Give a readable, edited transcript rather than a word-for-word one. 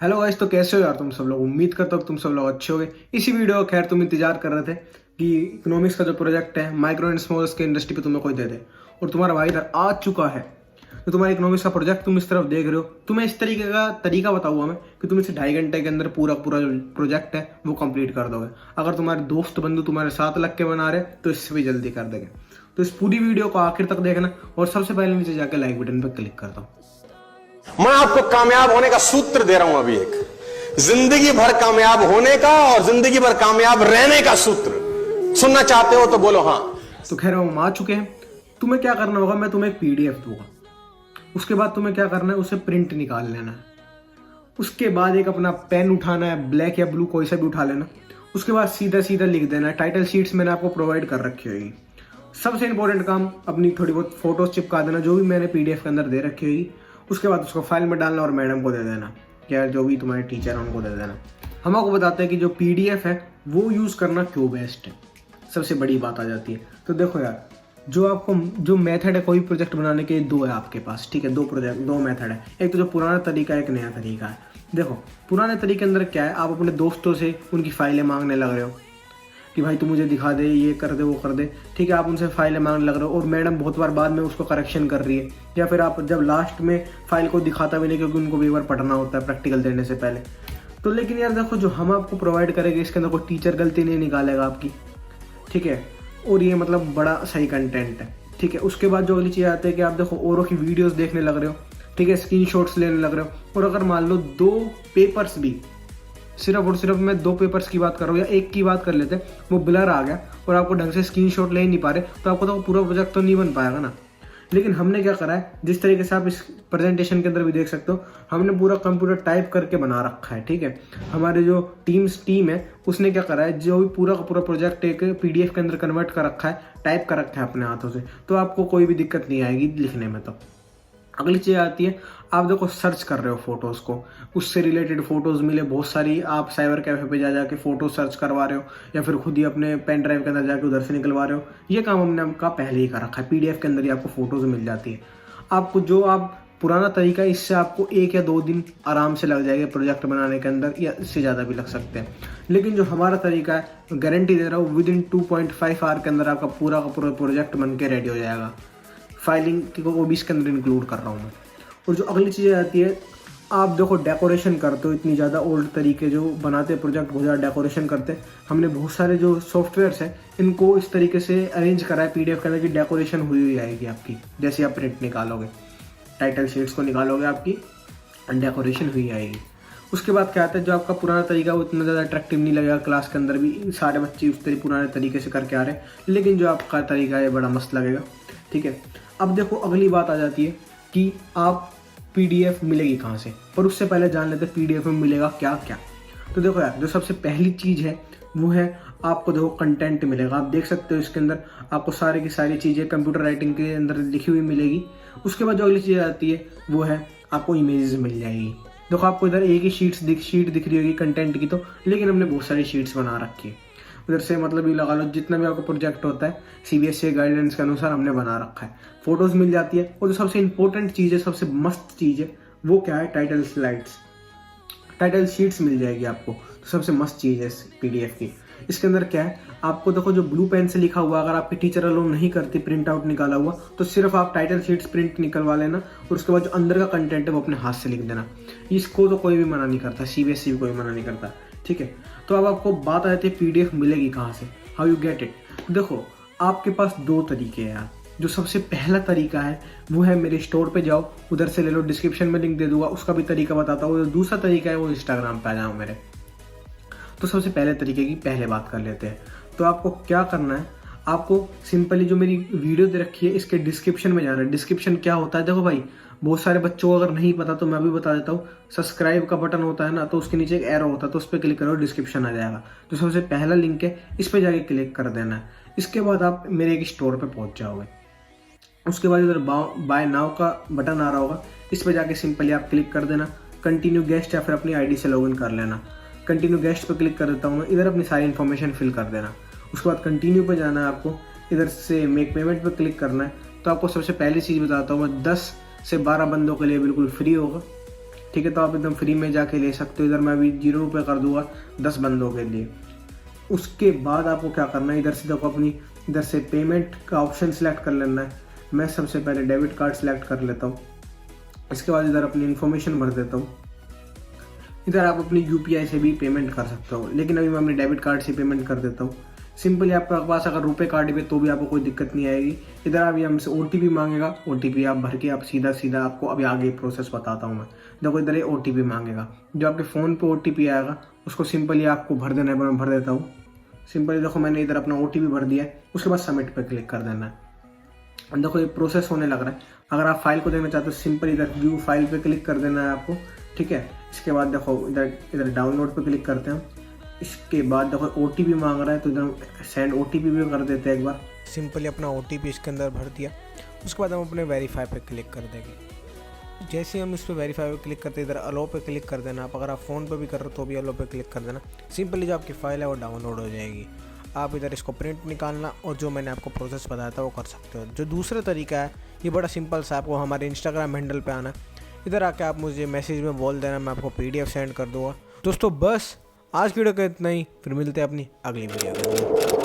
Hello guys, तो कैसे हो यार तुम सब लोग। उम्मीद करता हूँ तुम सब लोग अच्छे होगे। इसी वीडियो का खैर तुम इंतजार कर रहे थे कि इकोनॉमिक्स का जो प्रोजेक्ट है micro and small scale industry पे तुम्हें कोई दे दे, और तुम्हारा भाई इधर आ चुका है। तो तुम्हारा इकोनॉमिक्स का प्रोजेक्ट तुम इस तरफ देख रहे हो। तुम्हें इस तरीके का तरीका बताऊंगा मैं कि तुम इसे 2.5 घंटे के अंदर पूरा पूरा जो प्रोजेक्ट है वो कंप्लीट कर दोगे। अगर तुम्हारे दोस्त बंधु तुम्हारे साथ लग के बना रहे तो इससे भी जल्दी कर देंगे। तो इस पूरी वीडियो को आखिर तक देखना, और सबसे पहले नीचे जाकर लाइक बटन पर क्लिक कर दो। मैं आपको कामयाब होने का सूत्र दे रहा हूं अभी, एक जिंदगी भर कामयाब होने का और जिंदगी भर कामयाब रहने का सूत्र। सुनना चाहते हो तो बोलो हाँ। तो खैर हम आ चुके हैं। तुम्हें क्या करना होगा, मैं तुम्हें एक पीडीएफ दूंगा। उसके बाद तुम्हें क्या करना है, उसे प्रिंट निकाल लेना है। उसके बाद एक अपना पेन उठाना है, ब्लैक या ब्लू कोई सा भी उठा लेना। उसके बाद सीधा सीधा लिख देना है। टाइटल शीट्स मैंने आपको प्रोवाइड कर रखी होगी। सबसे इंपॉर्टेंट काम, अपनी थोड़ी बहुत फोटोज चिपका देना जो भी मैंने पीडीएफ के अंदर दे रखी होगी। उसके बाद उसको फाइल में डालना और मैडम को दे देना, या जो भी तुम्हारे टीचर हैं उनको दे देना। हम आपको बताते हैं कि जो पीडीएफ है वो यूज़ करना क्यों बेस्ट है। सबसे बड़ी बात आ जाती है। तो देखो यार, जो मेथड है कोई प्रोजेक्ट बनाने के, दो है आपके पास, ठीक है। दो मेथड है। एक तो जो पुराना तरीका है, एक नया तरीका है। देखो, पुराने तरीके के अंदर क्या है, आप अपने दोस्तों से उनकी फाइलें मांगने लग रहे हो कि भाई तू मुझे दिखा दे, ये कर दे, वो कर दे, ठीक है। आप उनसे फाइलें मांगने लग रहे हो और मैडम बहुत बार बाद में उसको करेक्शन कर रही है, या फिर आप जब लास्ट में फाइल को दिखाता भी नहीं, क्योंकि उनको भी एक बार पढ़ना होता है प्रैक्टिकल देने से पहले। तो लेकिन यार देखो, जो हम आपको प्रोवाइड करेंगे इसके अंदर कोई टीचर गलती नहीं निकालेगा आपकी, ठीक है। और ये मतलब बड़ा सही कंटेंट है, ठीक है। उसके बाद जो अगली चीज़ आती है कि आप देखो औरों की वीडियोस देखने लग रहे हो, ठीक है, स्क्रीनशॉट्स लेने लग रहे हो। और अगर मान लो दो पेपर्स भी, सिर्फ और सिर्फ मैं 2 पेपर्स की बात कर रहा हूँ या एक की बात कर लेते, वो ब्लर आ गया और आपको ढंग से स्क्रीनशॉट ले नहीं पा रहे, तो आपको तो पूरा प्रोजेक्ट तो नहीं बन पाएगा ना। लेकिन हमने क्या करा है, जिस तरीके से आप इस प्रेजेंटेशन के अंदर भी देख सकते हो, हमने पूरा कंप्यूटर टाइप करके बना रखा है, ठीक है। हमारे जो टीम है उसने क्या करा है, जो भी पूरा का पूरा प्रोजेक्ट एक पीडीएफ के अंदर कन्वर्ट कर रखा है, टाइप कर रखा है अपने हाथों से। तो आपको कोई भी दिक्कत नहीं आएगी लिखने में। तो अगली चीज़ आती है, आप देखो सर्च कर रहे हो फोटोज़ को, उससे रिलेटेड फोटोज़ मिले बहुत सारी, आप साइबर कैफे पे जा जाके फ़ोटो सर्च करवा रहे हो, या फिर खुद ही अपने पेन ड्राइव के अंदर जाके उधर से निकलवा रहे हो। ये काम हमने आपका पहले ही कर रखा है। पीडीएफ के अंदर ही आपको फ़ोटोज़ मिल जाती है। आपको जो आप पुराना तरीका है, इससे आपको 1 या 2 दिन आराम से लग जाएगा प्रोजेक्ट बनाने के अंदर, या इससे ज़्यादा भी लग सकते हैं। लेकिन जो हमारा तरीका है, गारंटी दे रहा हूँ, विद इन 2.5 आवर के अंदर आपका पूरा का पूरा प्रोजेक्ट बन के रेडी हो जाएगा। फाइलिंग को भी इसके अंदर इंक्लूड कर रहा हूँ मैं। और जो अगली चीज़ आती है, आप देखो डेकोरेशन करते हो, इतनी ज़्यादा ओल्ड तरीके जो बनाते प्रोजेक्ट बहुत ज़्यादा डेकोरेशन करते। हमने बहुत सारे जो सॉफ्टवेयर्स हैं इनको इस तरीके से अरेंज करा है पीडीएफ के अंदर की डेकोरेशन हुई हुई आएगी आपकी। जैसे आप प्रिंट निकालोगे, टाइटल शीट्स को निकालोगे, आपकी डेकोरेशन हुई आएगी। उसके बाद क्या आता है, जो आपका पुराना तरीका वो इतना ज़्यादा अट्रैक्टिव नहीं लगेगा। क्लास के अंदर भी सारे बच्चे उस तरीके पुराने तरीके से करके आ रहे हैं, लेकिन जो आपका तरीका है बड़ा मस्त लगेगा, ठीक है। अब देखो अगली बात आ जाती है कि आप पीडीएफ मिलेगी कहाँ से, पर उससे पहले जान लेते हैं पीडीएफ में मिलेगा क्या क्या। तो देखो यार, जो सबसे पहली चीज़ है वो है, आपको देखो कंटेंट मिलेगा। आप देख सकते हो इसके अंदर आपको सारी की सारी चीज़ें कंप्यूटर राइटिंग के अंदर लिखी हुई मिलेगी। उसके बाद जो अगली चीज़ आती है वो है, आपको इमेजेस मिल जाएगी। देखो आपको इधर एक ही शीट दिख रही होगी कंटेंट की, तो लेकिन हमने बहुत सारी शीट्स बना रखी है। उधर से मतलब ये लगा लो, जितना भी आपका प्रोजेक्ट होता है सीबीएसई गाइडलाइंस के अनुसार हमने बना रखा है। फोटोज़ मिल जाती है। और जो सबसे इंपॉर्टेंट चीज़ है, सबसे मस्त चीज़ है, वो क्या है, टाइटल शीट्स मिल जाएगी आपको। तो सबसे मस्त चीज़ है इस पीडीएफ की। इसके अंदर क्या है, आपको देखो जो ब्लू पेन से लिखा हुआ, अगर आपकी टीचर अलाउ नहीं करती प्रिंट आउट निकाला हुआ, तो सिर्फ आप टाइटल शीट्स प्रिंट निकलवा लेना, और उसके बाद जो अंदर का कंटेंट है वो अपने हाथ से लिख देना। इसको तो कोई भी मना नहीं करता, सीबीएसई भी कोई मना नहीं करता, ठीक है। तो अब आपको बात आ जाती है पीडीएफ मिलेगी कहाँ से, हाउ यू गेट इट। देखो आपके पास 2 तरीके हैं यार। जो सबसे पहला तरीका है वो है, मेरे स्टोर पे जाओ, उधर से ले लो, डिस्क्रिप्शन में लिंक दे दूंगा, उसका भी तरीका बताता हूँ। दूसरा तरीका है वो इंस्टाग्राम पे आ जाओ मेरे। तो सबसे पहले तरीके की पहले बात कर लेते हैं। तो आपको क्या करना है, आपको सिंपली जो मेरी वीडियो दे रखी है इसके डिस्क्रिप्शन में जाना है। डिस्क्रिप्शन क्या होता है, देखो भाई बहुत सारे बच्चों को अगर नहीं पता तो मैं भी बता देता हूँ। सब्सक्राइब का बटन होता है ना, तो उसके नीचे एक एरो होता है, तो उस पर क्लिक करो, डिस्क्रिप्शन आ जाएगा। तो सबसे पहला लिंक है, इस पर जाके क्लिक कर देना है। इसके बाद आप मेरे एक स्टोर पे पहुंच जाओगे। उसके बाद इधर बाय नाउ का बटन आ रहा होगा, इस पर जाके सिंपली आप क्लिक कर देना। कंटिन्यू गेस्ट या फिर अपनी आईडी से लॉगिन कर लेना। कंटिन्यू गेस्ट पर क्लिक कर देता हूँ मैं, इधर अपनी सारी इन्फॉर्मेशन फिल कर देना। उसके बाद कंटिन्यू पे जाना है आपको, इधर से मेक पेमेंट पे क्लिक करना है। तो आपको सबसे पहली चीज़ बताता हूँ मैं, 10 से 12 बंदों के लिए बिल्कुल फ्री होगा, ठीक है, तो आप एकदम फ्री में जाके ले सकते हो। इधर मैं अभी 0 रुपये कर दूंगा 10 बंदों के लिए। उसके बाद आपको क्या करना है, इधर से देखो अपनी इधर से पेमेंट का ऑप्शन सेलेक्ट कर लेना है। मैं सबसे पहले डेबिट कार्ड सेलेक्ट कर लेता हूँ। इसके बाद इधर अपनी इन्फॉर्मेशन भर देता हूँ। इधर आप अपनी यूपीआई से भी पेमेंट कर सकते हो, लेकिन अभी मैं अपने डेबिट कार्ड से पेमेंट कर देता हूँ। सिंपली आपके पास अगर रुपए कार्ड पे तो भी आपको कोई दिक्कत नहीं आएगी। इधर अभी हमसे ओटीपी मांगेगा, ओटीपी आप भर के आप सीधा आपको अभी आगे प्रोसेस बताता हूँ मैं। देखो इधर ये ओटीपी मांगेगा, जो आपके फ़ोन पे ओटीपी आएगा उसको सिंपली आपको भर देना है। मैं भर देता हूँ। सिंपली देखो मैंने इधर अपना ओटीपी भर दिया है। उसके बाद सबमिट पे क्लिक कर देना है। देखो ये प्रोसेस होने लग रहा है। अगर आप फाइल को देखना चाहते हो सिंपल इधर व्यू फाइल पे क्लिक कर देना है आपको, ठीक है। इसके बाद देखो इधर डाउनलोड पे क्लिक करते हैं। इसके बाद देखो ओटीपी मांग रहा है, तो इधर सेंड ओटीपी भी कर देते हैं एक बार। सिंपली अपना ओटीपी इसके अंदर भर दिया। उसके बाद हम अपने वेरीफाई पे क्लिक कर देंगे। जैसे हम इस पर वेरीफाई पे क्लिक करते हैं, इधर अलो पे क्लिक कर देना। आप अगर आप फ़ोन पे भी कर रहे हो तो भी अलो पे क्लिक कर देना। सिंपली जो आपकी फ़ाइल है वो डाउनलोड हो जाएगी। आप इधर इसको प्रिंट निकालना और जो मैंने आपको प्रोसेस बताया था वो कर सकते हो। जो दूसरा तरीका है ये बड़ा सिंपल सा, आपको हमारे इंस्टाग्राम हैंडल पे आना। इधर आके आप मुझे मैसेज में बोल देना, मैं आपको PDF सेंड कर दूँगा। दोस्तों बस आज की वीडियो का इतना ही, फिर मिलते हैं अपनी अगली वीडियो में।